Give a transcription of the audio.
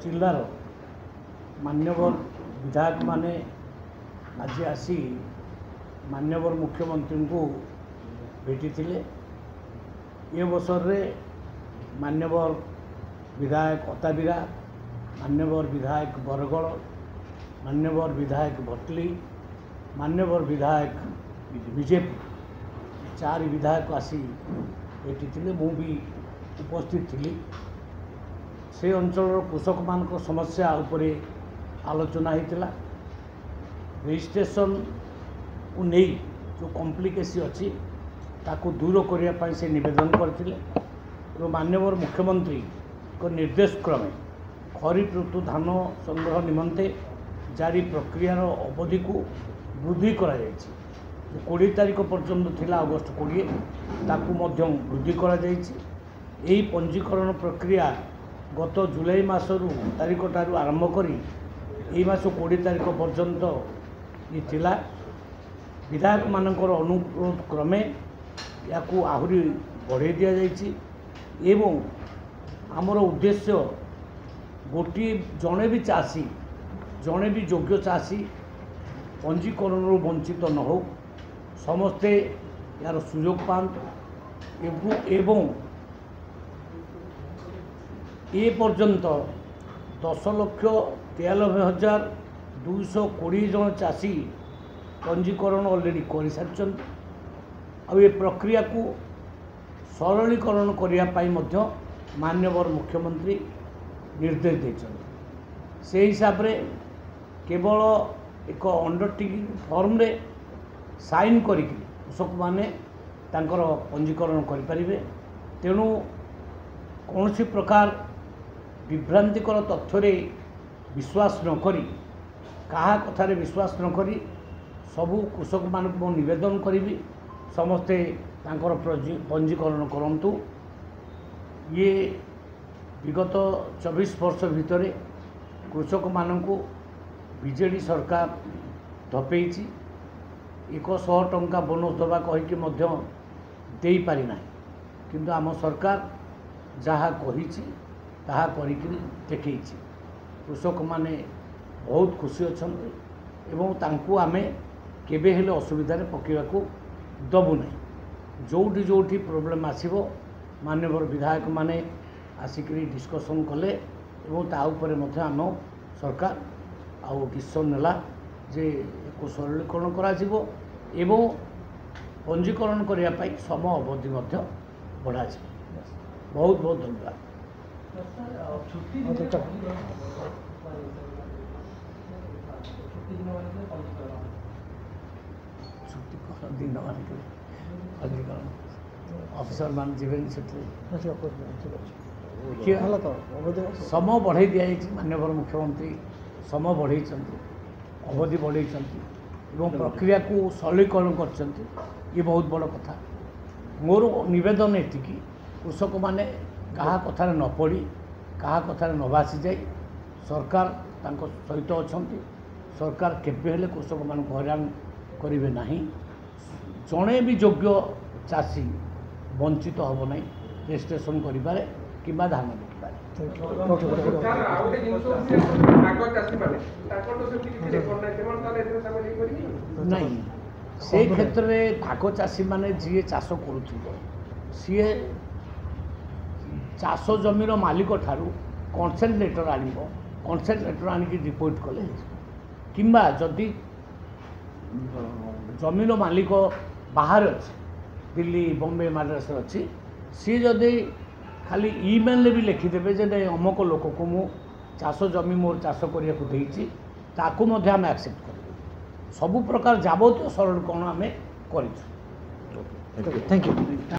जिलार मान्यवर विधायक माने आज आसी मान्यवर मुख्यमंत्री को भेटी थिले। ये अवसर रे मान्यवर विधायक अताबिरा, मान्यवर विधायक बरगड़, मान्यवर विधायक भटली, मान्यवर विधायक बीजेपी चार विधायक आसी भेटी थिले। मु भी उपस्थित थी। से अंचल कृषक मान समस्या उपरे आलोचना होता। रजिस्ट्रेशन को नहीं जो कॉम्प्लिकेसी अच्छी ताकू दूर करने से निवेदन करते। मान्यवर मुख्यमंत्री को निर्देश क्रमे खरीफ ऋतु धान संग्रह निमंते जारी प्रक्रियार अवधि को वृद्धि करा जायछि। 20 तारीख पर्यंत थिला अगस्त 20 ताकू मध्यम वृद्धि करा जायछि। एही पंजीकरण प्रक्रिया गत जुलाई मासरू तारीख ठारू आरंभ करी एही मास 20 तारीख पर्यंत ये थिला। विधायक मानकर अनुरोध क्रमे याकू आहुरी बढ़ाई दिया जायछि एवं आमर उद्देश्य गोटे जड़े भी चाषी जड़े भी योग्य चाषी पंजीकरण वंचित न हो, समस्ते यार सुजोग पाते एवं ए पर्यंत 10,93,220 जन चाषी पंजीकरण ऑलरेडी कर सारी। आ ये प्रक्रिया को सरलीकरण करने मान्यवर मुख्यमंत्री निर्देश देते। से हिसाब रे केवल एक अंडरटेकिंग फॉर्म रे साइन करी कृषक माने तांकर पंजीकरण करें। तेणु कौन सी प्रकार विभ्रांतिकर तथ्य रे विश्वास न करी कहा कथारे विश्वास न करी सबू कृषक मान को निवेदन करी समस्ते तांकर पंजीकरण करंतु। ये विगत 24 वर्ष भितर कृषक मान को बीजेडी सरकार धपई 100 टंका बोनस दबा कहीकि दे पारि ना, किंतु आम सरकार जहाँ कही ताहा करिकरी देखई। कृषक माने बहुत खुशी अच्छा एवं तांकु आमे केबे हेले असुविधा पकेवा को दबु नहीं। जोटी जोटी प्रोब्लेम आसीबो मान्यवर विधायक माने आसिकरी डिस्कसन कले एवं ता उपरे मध्य आम सरकार आउ डिसीजन नेला जे को सरलीकरण करा जिवो एवं पंजीकरण करिया पाई समय अवधि मध्य बढ़ा जिवो। बहुत बहुत धन्यवाद। दिन ऑफिसर मान जीवन समय बढ़ाई दिखाई। मान्यवर मुख्यमंत्री समय बढ़ाई अवधि बढ़ाई प्रक्रिया को सरलीकरण कर ये बहुत बड़ कथा। मोर निवेदन ये कृषक माने कहा कथार न पड़ी कहा कथार न भासी जाए सरकार तांको सहित अच्छा। सरकार केबे हेले कृषक मान हैरान करेंगे नहीं। जड़े भी योग्य चाषी वंचित हम ना रजिस्ट्रेशन करें कि धान बिकबार। नहीं से क्षेत्र में भाग चाषी माने जी चाष कर सी चाष जमीर मालिक ठारू कनसेंट लेटर आनिब। कनसेंट लेटर आनिक रिपोर्ट कले किंबा जदि जमीन मालिक बाहर अच्छे दिल्ली बॉम्बे मद्रास अच्छी सी जदि खाली ईमेल भी लिखिदेवे जे नहीं अमुक लोक को मु चाष जमी मोर चाष करने को देती ताकू मध्य आम एक्सेप्ट कर सबु प्रकार जाबतीय सरलीकरण आम कर। Thank you.